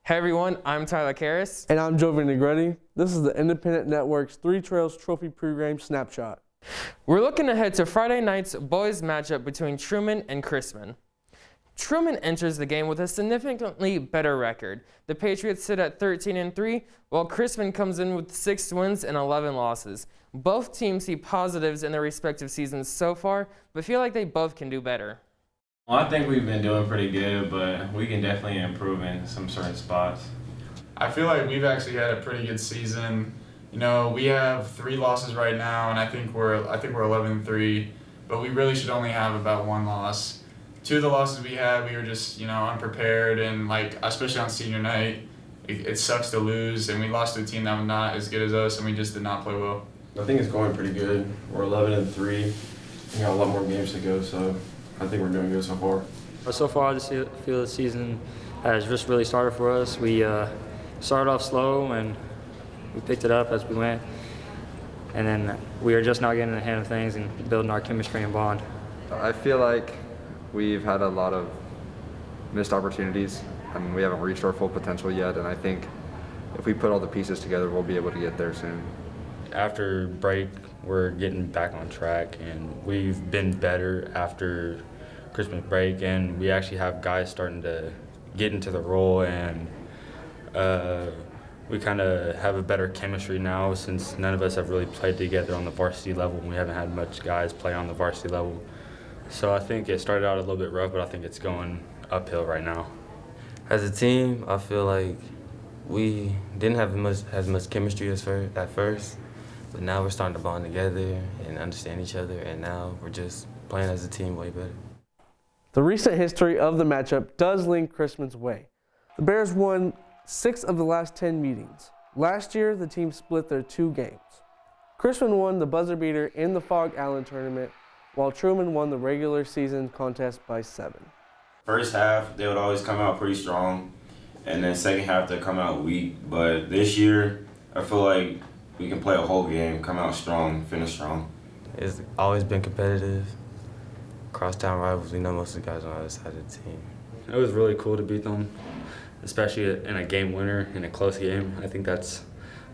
Hey everyone, I'm Tyler Karras. And I'm Jovi Negretti. This is the Independent Network's Three Trails Trophy Pregame Snapshot. We're looking ahead to Friday night's boys matchup between Truman and Chrisman. Truman enters the game with a significantly better record. The Patriots sit at 13-3, while Chrisman comes in with 6 wins and 11 losses. Both teams see positives in their respective seasons so far, but feel like they both can do better. Well, I think we've been doing pretty good, but we can definitely improve in some certain spots. I feel like we've actually had a pretty good season. You know, we have 3 losses right now, and I think we're 11-3, but we really should only have about 1 loss. 2 of the losses we had, we were just unprepared, and especially on senior night, it sucks to lose, and we lost to a team that was not as good as us, and we just did not play well. I think it's going pretty good. We're 11-3. We got a lot more games to go, so I think we're doing good so far. So far, I just feel the season has just really started for us. We started off slow and we picked it up as we went. And then we are just now getting in the hang of things and building our chemistry and bond. I feel like we've had a lot of missed opportunities and we haven't reached our full potential yet. And I think if we put all the pieces together, we'll be able to get there soon. After break, we're getting back on track, and we've been better after Christmas break, and we actually have guys starting to get into the role, and we kind of have a better chemistry now since none of us have really played together on the varsity level. We haven't had much guys play on the varsity level. So I think it started out a little bit rough, but I think it's going uphill right now. As a team, I feel like we didn't have as much chemistry at first. But now we're starting to bond together and understand each other, and now we're just playing as a team way better. The recent history of the matchup does lean Chrisman's way. The Bears won 6 of the last 10 meetings. Last year, the team split their 2 games. Chrisman won the buzzer beater in the Fog Allen tournament, while Truman won the regular season contest by 7. First half, they would always come out pretty strong, and then second half, they come out weak. But this year, I feel like we can play a whole game, come out strong, finish strong. It's always been competitive. Crosstown rivals, we know most of the guys on the other side of the team. It was really cool to beat them, especially in a game winner, in a close game. I think that's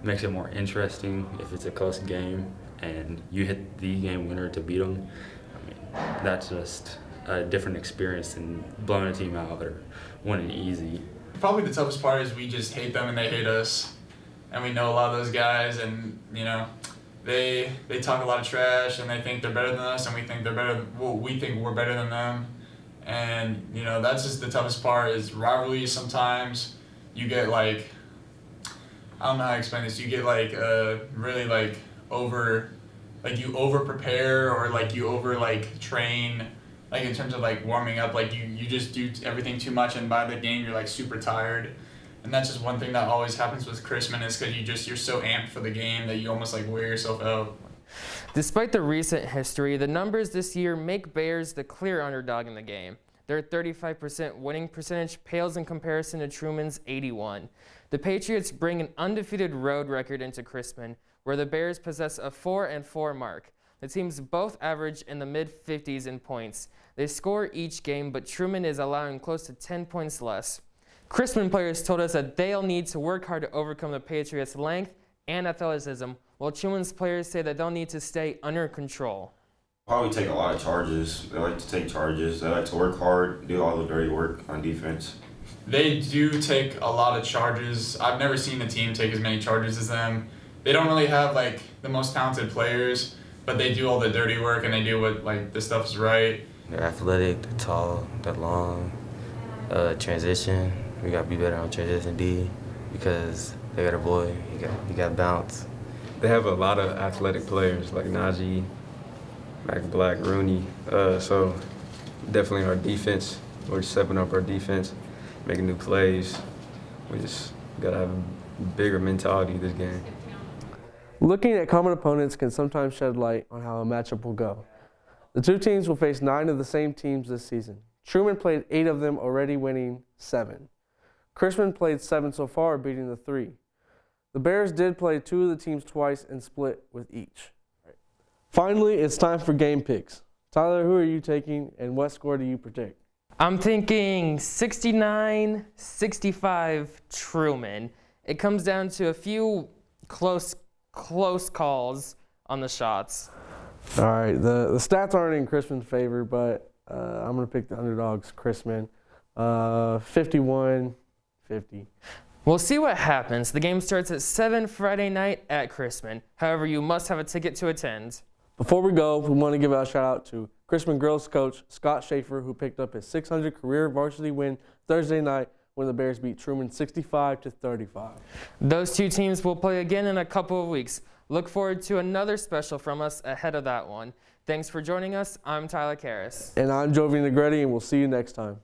makes it more interesting if it's a close game and you hit the game winner to beat them. I mean, that's just a different experience than blowing a team out or winning easy. Probably the toughest part is we just hate them and they hate us. And we know a lot of those guys, and they talk a lot of trash, and they think they're better than us, and we think we think we're better than them, and that's just the toughest part is rivalries. Sometimes you get I don't know how to explain this. You get really you over prepare or you over train, in terms of warming up. You just do everything too much, and by the game you're super tired. And that's just one thing that always happens with Chrisman is because you're so amped for the game that you almost wear yourself out. Despite the recent history, the numbers this year make Bears the clear underdog in the game. Their 35% winning percentage pales in comparison to Truman's 81%. The Patriots bring an undefeated road record into Chrisman, where the Bears possess a 4-4 mark. The teams both average in the mid-50s in points. They score each game, but Truman is allowing close to 10 points less. Chrisman players told us that they'll need to work hard to overcome the Patriots' length and athleticism, while Truman's players say that they'll need to stay under control. Probably take a lot of charges. They like to take charges. They like to work hard, do all the dirty work on defense. They do take a lot of charges. I've never seen a team take as many charges as them. They don't really have the most talented players, but they do all the dirty work and they do what the stuff is right. They're athletic, they're tall, they're long. Transition. We got to be better on transition D because they got a boy, he got bounce. They have a lot of athletic players like Najee, Mac Black, Rooney. So definitely our defense, we're stepping up our defense, making new plays. We just got to have a bigger mentality this game. Looking at common opponents can sometimes shed light on how a matchup will go. The 2 teams will face 9 of the same teams this season. Truman played 8 of them, already winning 7. Chrisman played 7 so far, beating the 3. The Bears did play 2 of the teams twice and split with each. Finally, it's time for game picks. Tyler, who are you taking and what score do you predict? I'm thinking 69-65 Truman. It comes down to a few close calls on the shots. All right, the stats aren't in Chrisman's favor, but I'm going to pick the underdogs, Chrisman. 51-50. We'll see what happens. The game starts at 7 Friday night at Chrisman. However, you must have a ticket to attend. Before we go, we want to give a shout out to Chrisman girls coach Scott Schaefer, who picked up his 600 career varsity win Thursday night when the Bears beat Truman 65-35. Those two teams will play again in a couple of weeks. Look forward to another special from us ahead of that one. Thanks for joining us. I'm Tyler Karras. And I'm Jovi Negretti, and we'll see you next time.